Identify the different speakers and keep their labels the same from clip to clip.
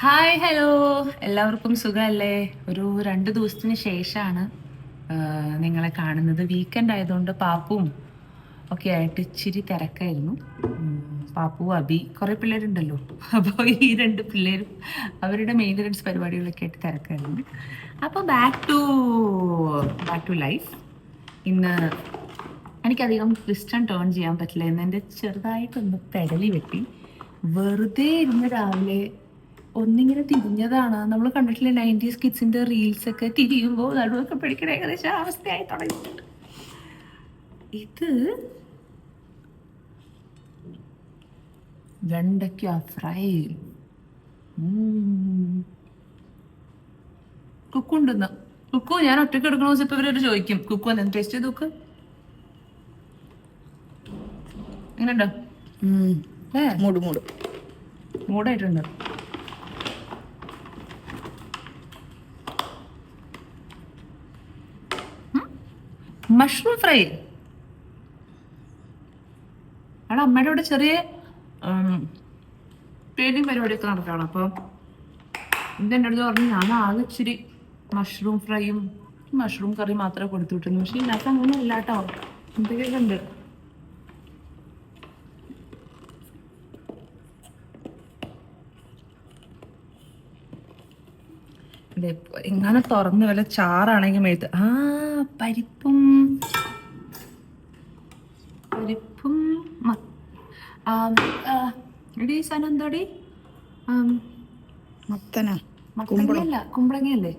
Speaker 1: Hi hello, എല്ലാവർക്കും സുഖമല്ലേ? ഒരു 2 ദിവസത്തിന് ശേഷമാണ് നിങ്ങളെ കാണുന്നത്. വീക്കെൻഡ് ആയതുകൊണ്ട് പാപ്പും ഒക്കെ ആയിട്ട് ഇച്ചിരി തിരക്കായിരുന്നു. പാപ്പു അബി കുറേ പിള്ളേരുണ്ടല്ലോ, അപ്പോൾ ഈ 2 പിള്ളേരും അവരുടെ മെയിൻ്റനൻസ് പരിപാടികളൊക്കെ ആയിട്ട് തിരക്കായിരുന്നു. അപ്പോൾ ബാക്ക് ടു ലൈഫ്. ഇന്ന് എനിക്കധികം ട്വിസ്റ്റ് ആൻഡ് ടേൺ ചെയ്യാൻ പറ്റില്ല. എന്ന് എൻ്റെ ചെറുതായിട്ടൊന്ന് പെടലി വെട്ടി വെറുതെ ഇരുന്ന് രാവിലെ ഒന്നിങ്ങനെ തിരിഞ്ഞതാണ്. നമ്മൾ കണ്ടിട്ടില്ലേ 90s കിഡ്സിന്റെ റീൽസ് ഒക്കെ തിരിയുമ്പോൾ നടുവൊക്കെ പിടിക്കണ ഏകദേശം അവസ്ഥയായി തുടങ്ങിയിട്ടുണ്ട്. ഇത് വെണ്ടയ്ക്ക ഫ്രൈ. കുക്കു ഉണ്ടെന്ന്. കുക്കു ഞാൻ ഒറ്റയ്ക്ക് എടുക്കണ ദിവസം ഇപ്പൊ ഇവരോട് ചോദിക്കും, കുക്കു എന്ന് ടേസ്റ്റ് ചെയ്ത് നോക്ക്, എങ്ങനെയുണ്ടോ? മൂടായിട്ടുണ്ട്. Mushroom fry. അവിടെ അമ്മയുടെ കൂടെ ചെറിയ ട്രെയിനിങ് പരിപാടിയൊക്കെ നടക്കുകയാണ്. അപ്പോൾ എൻ്റെ അടുത്ത് പറഞ്ഞു ഞാൻ ആകെ ഇച്ചിരി മഷ്റൂം ഫ്രൈയും മഷ്റൂം കറി മാത്രമേ കൊടുത്തു വിട്ടുന്നു. പക്ഷെ ഇതിനകത്ത് അങ്ങനെ ഇല്ല കേട്ടോ, എന്തൊക്കെയൊക്കെ ഉണ്ട്. ഇങ്ങനെ തുറന്ന് വല്ല ചാറാണെങ്കിൽ മേത്ത് പരിപ്പും എടി സാധനം എന്താടി? കുമ്പളങ്ങയല്ലേ?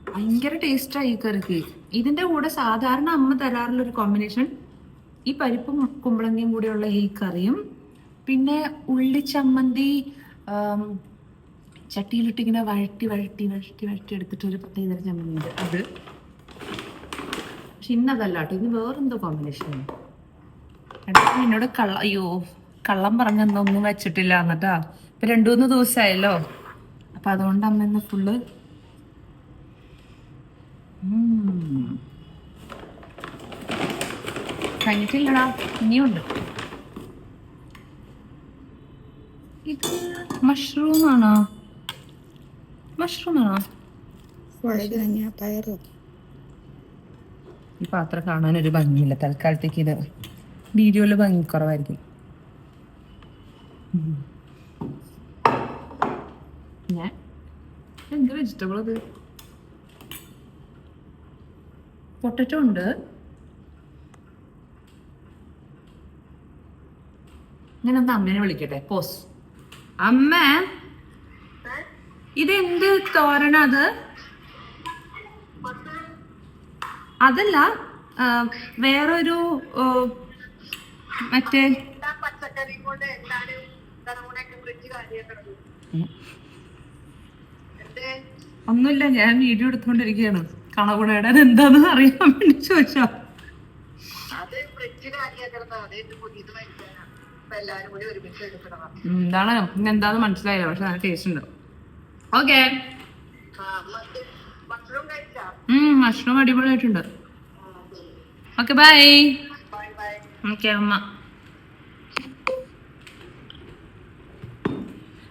Speaker 1: ഭയങ്കര ടേസ്റ്റായി ഈ കറിക്ക്. ഇതിന്റെ കൂടെ സാധാരണ അമ്മ തരാറുള്ള ഒരു കോമ്പിനേഷൻ ഈ പരിപ്പും കുമ്പളങ്ങയും കൂടെയുള്ള ഈ കറിയും, പിന്നെ ഉള്ളിച്ചമ്മന്തി ചട്ടിയിലിട്ട് ഇങ്ങനെ വഴട്ടി എടുത്തിട്ട് ഒരു പ്രത്യേക ചമ്മന്തി ഉണ്ട് അത്. പക്ഷെ ഇന്നതല്ല കേട്ടോ, ഇത് വേറെന്തോ കോമ്പിനേഷനാണ്. എന്നോട് കള്ളം പറഞ്ഞൊന്നും വെച്ചിട്ടില്ല എന്നിട്ടാ. ഇപ്പൊ 2-3 ദിവസമായല്ലോ, അപ്പൊ അതുകൊണ്ട് അമ്മ ഇന്ന് ഫുള്ള് കഴിഞ്ഞിട്ടില്ലടാ, ഇനിയുണ്ട്. ഇത് മഷ്റൂമാണോ? ഈ പാത്രം കാണാൻ ഒരു ഭംഗിയില്ല തൽക്കാലത്തേക്ക്. ഇത് വീഡിയോയില് ഭംഗി കുറവായിരിക്കും. ഞാൻ എന്ത് വെജിറ്റബിൾ അത്? പൊട്ടറ്റോ ഉണ്ട്. ഞാനൊന്ന് അമ്മേനെ വിളിക്കട്ടെ. പോസ്. അമ്മ, ഇതെന്ത് തോരണ? അതല്ല, വേറൊരു മറ്റേ ഒന്നുമില്ല, ഞാൻ വീഡിയോ എടുത്തോണ്ടിരിക്കുകയാണ്. കണകുണയുടെ എന്താന്ന് അറിയാൻ വേണ്ടി ചോദിച്ചോ. എന്താണ് എന്താന്ന് മനസ്സിലായില്ല, പക്ഷെ നല്ല ടേസ്റ്റ് ഉണ്ട്. ഓക്കെ, മഷ്റൂം അടിപൊളിയായിട്ടുണ്ട്. Okay, bye. ഓക്കെ അമ്മ.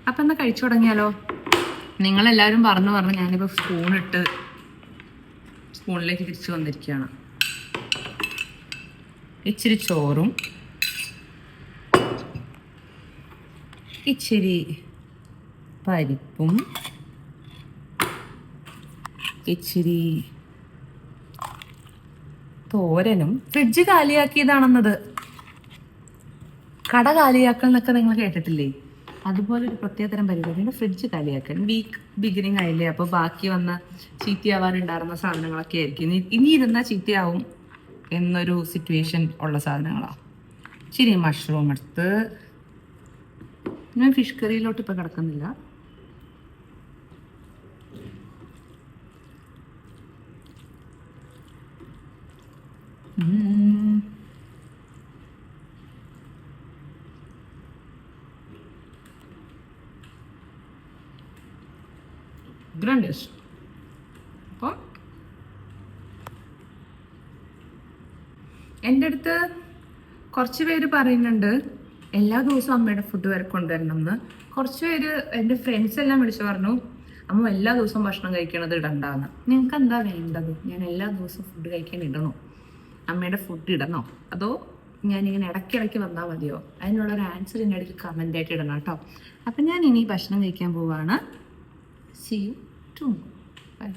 Speaker 1: അപ്പൊ എന്നാ കഴിച്ചു തുടങ്ങിയാലോ? നിങ്ങളെല്ലാവരും പറഞ്ഞു ഞാനിപ്പോ സ്പൂണിലേക്ക് തിരിച്ചു വന്നിരിക്കുകയാണ്. ഇച്ചിരി ചോറും ഇച്ചിരി പരിപ്പും ഇച്ചിരി തോരനും. ഫ്രിഡ്ജ് കാലിയാക്കിയതാണെന്നത്. കട കാലിയാക്കൽ എന്നൊക്കെ നിങ്ങൾ കേട്ടിട്ടില്ലേ? അതുപോലെ ഒരു പ്രത്യേകതരം പരിപാടിയാണ് ഫ്രിഡ്ജ് കാലിയാക്കൽ. വീക്ക് ബിഗിനിങ് ആയില്ലേ, അപ്പോൾ ബാക്കി വന്ന ചീത്തയാവാനുണ്ടായിരുന്ന സാധനങ്ങളൊക്കെ ആയിരിക്കും ഇനി ഇരുന്നാൽ ചീത്തയാവും എന്നൊരു സിറ്റുവേഷൻ ഉള്ള സാധനങ്ങളാണ്. ശരി, മഷ്റൂം എടുത്ത് ഞാൻ ഫിഷ് കറിയിലോട്ട് ഇപ്പം കിടക്കുന്നില്ല. ഗ്രണ്ടേഴ്സ്. അപ്പം എൻ്റെ അടുത്ത് കുറച്ച് പേര് പറയുന്നുണ്ട് എല്ലാ ദിവസവും അമ്മയുടെ ഫുഡ് വരെ കൊണ്ടുവരണം എന്ന്. കുറച്ച് പേര് എൻ്റെ ഫ്രണ്ട്സ് എല്ലാം വിളിച്ചു പറഞ്ഞു അമ്മ എല്ലാ ദിവസവും ഭക്ഷണം കഴിക്കണത് ഇടണ്ടാന്ന്. നിങ്ങൾക്ക് എന്താ വേണ്ടത്? ഞാൻ എല്ലാ ദിവസവും ഫുഡ് കഴിക്കാൻ ഇടണോ? അമ്മയുടെ ഫുഡ് ഇടണോ? അതോ ഞാനിങ്ങനെ ഇടയ്ക്കിടയ്ക്ക് വന്നാൽ മതിയോ? അതിനുള്ളൊരു ആൻസർ എൻ്റെ ഇടയ്ക്ക് കമൻ്റ് ആയിട്ട് ഇടണം കേട്ടോ. അപ്പം ഞാൻ ഇനി ഭക്ഷണം കഴിക്കാൻ പോവാണ്. See you tomorrow. ബൈ.